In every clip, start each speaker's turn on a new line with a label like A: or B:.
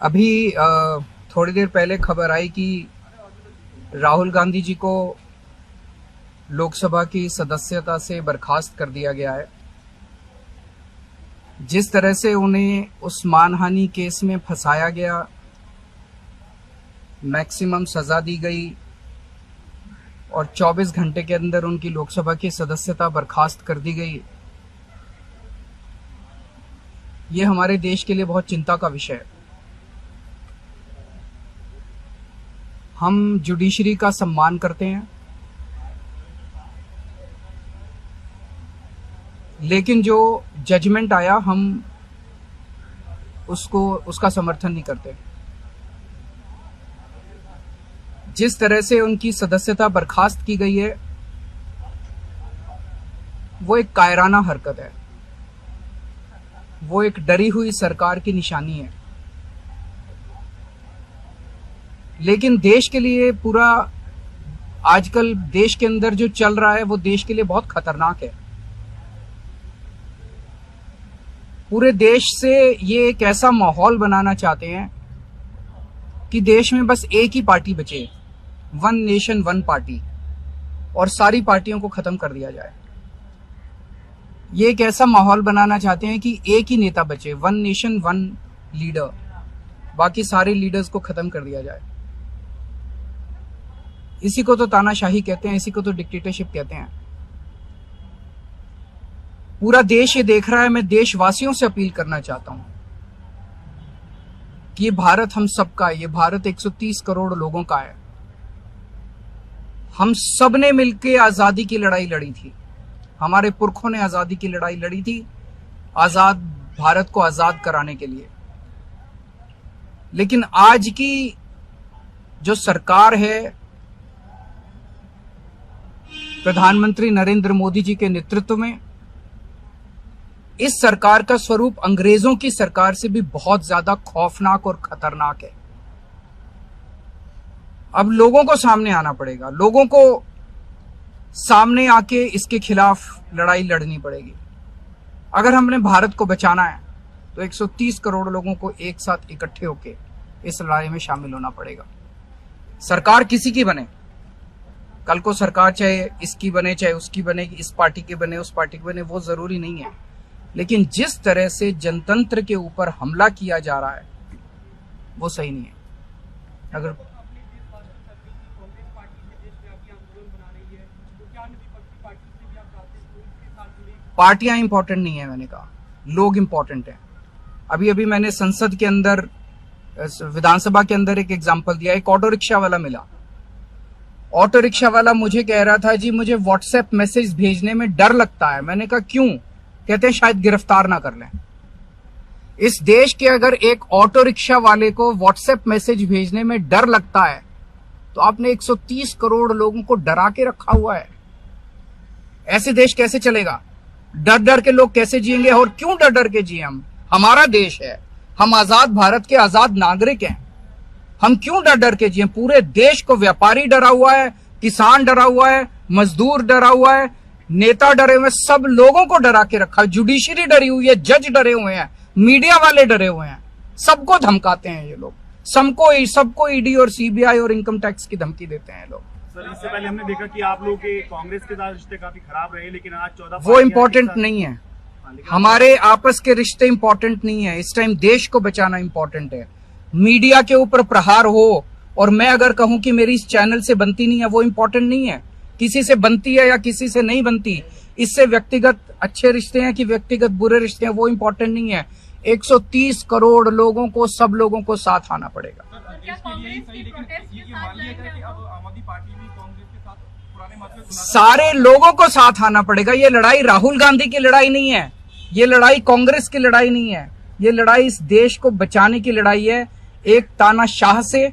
A: अभी थोड़ी देर पहले खबर आई कि राहुल गांधी जी को लोकसभा की सदस्यता से बर्खास्त कर दिया गया है। जिस तरह से उन्हें उस मानहानि केस में फंसाया गया, मैक्सिमम सजा दी गई और 24 घंटे के अंदर उनकी लोकसभा की सदस्यता बर्खास्त कर दी गई, ये हमारे देश के लिए बहुत चिंता का विषय है। हम जुडिशरी का सम्मान करते हैं, लेकिन जो जजमेंट आया हम उसका समर्थन नहीं करते। जिस तरह से उनकी सदस्यता बर्खास्त की गई है वो एक कायराना हरकत है, वो एक डरी हुई सरकार की निशानी है। लेकिन देश के लिए पूरा आजकल देश के अंदर जो चल रहा है वो देश के लिए बहुत खतरनाक है। पूरे देश से ये एक ऐसा माहौल बनाना चाहते हैं कि देश में बस एक ही पार्टी बचे, वन नेशन वन पार्टी, और सारी पार्टियों को खत्म कर दिया जाए। ये एक ऐसा माहौल बनाना चाहते हैं कि एक ही नेता बचे, वन नेशन वन लीडर, बाकी सारे लीडर्स को खत्म कर दिया जाए। इसी को तो तानाशाही कहते हैं, इसी को तो डिक्टेटरशिप कहते हैं। पूरा देश ये देख रहा है। मैं देशवासियों से अपील करना चाहता हूं कि ये भारत हम सबका है, ये भारत 130 करोड़ लोगों का है। हम सब ने मिलकर आजादी की लड़ाई लड़ी थी, हमारे पुरखों ने आजादी की लड़ाई लड़ी थी, आजाद भारत को आजाद कराने के लिए। लेकिन आज की जो सरकार है, प्रधानमंत्री नरेंद्र मोदी जी के नेतृत्व में, इस सरकार का स्वरूप अंग्रेजों की सरकार से भी बहुत ज्यादा खौफनाक और खतरनाक है। अब लोगों को सामने आना पड़ेगा, लोगों को सामने आके इसके खिलाफ लड़ाई लड़नी पड़ेगी। अगर हमने भारत को बचाना है तो 130 करोड़ लोगों को एक साथ इकट्ठे होके इस लड़ाई में शामिल होना पड़ेगा। सरकार किसी की बने, कल को सरकार चाहे इसकी बने चाहे उसकी बने, इस पार्टी की बने उस पार्टी की बने, वो जरूरी नहीं है। लेकिन जिस तरह से जनतंत्र के ऊपर हमला किया जा रहा है वो सही नहीं है। अगर पार्टियां इंपॉर्टेंट नहीं है, मैंने कहा लोग इंपॉर्टेंट हैं। अभी मैंने संसद के अंदर, विधानसभा के अंदर एक एग्जांपल दिया। एक ऑटो रिक्शा वाला मिला, ऑटो रिक्शा वाला मुझे कह रहा था जी मुझे व्हाट्सएप मैसेज भेजने में डर लगता है। मैंने कहा क्यों? कहते हैं शायद गिरफ्तार ना कर लें। इस देश के अगर एक ऑटो रिक्शा वाले को व्हाट्सएप मैसेज भेजने में डर लगता है तो आपने 130 करोड़ लोगों को डरा के रखा हुआ है। ऐसे देश कैसे चलेगा? डर डर के लोग कैसे जिएंगे? और क्यों डर डर के जिए? हम, हमारा देश है, हम आजाद भारत के आजाद नागरिक हैं, हम क्यों डर डर के जिए? पूरे देश को व्यापारी डरा हुआ है, किसान डरा हुआ है, मजदूर डरा हुआ है, नेता डरे हुए हैं, सब लोगों को डरा के रखा है। जुडिशरी डरी हुई है, जज डरे हुए हैं, मीडिया वाले डरे हुए हैं, सबको धमकाते हैं ये लोग, सबको ईडी और सीबीआई और इनकम टैक्स की धमकी देते हैं लोग।
B: सर, इससे पहले हमने देखा कि आप लोगों के कांग्रेस के साथ रिश्ते काफी खराब रहे, लेकिन आज 14
A: वो इम्पोर्टेंट नहीं है। हमारे आपस के रिश्ते इंपॉर्टेंट नहीं है। इस टाइम देश को बचाना इंपॉर्टेंट है। मीडिया के ऊपर प्रहार हो और मैं अगर कहूं कि मेरी इस चैनल से बनती नहीं है, वो इंपॉर्टेंट नहीं है। किसी से बनती है या किसी से नहीं बनती, इससे व्यक्तिगत अच्छे रिश्ते हैं कि व्यक्तिगत बुरे रिश्ते हैं, वो इंपॉर्टेंट नहीं है। 130 करोड़ लोगों को, सब लोगों को साथ आना पड़ेगा। सारे लोगों को साथ आना पड़ेगा। ये लड़ाई राहुल गांधी की लड़ाई नहीं है, ये लड़ाई कांग्रेस की लड़ाई नहीं है, ये लड़ाई इस देश को बचाने की लड़ाई है। एक तानाशाह से,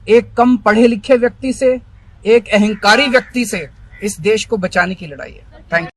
A: एक कम पढ़े लिखे व्यक्ति से, एक अहंकारी व्यक्ति से इस देश को बचाने की लड़ाई है। Thank you.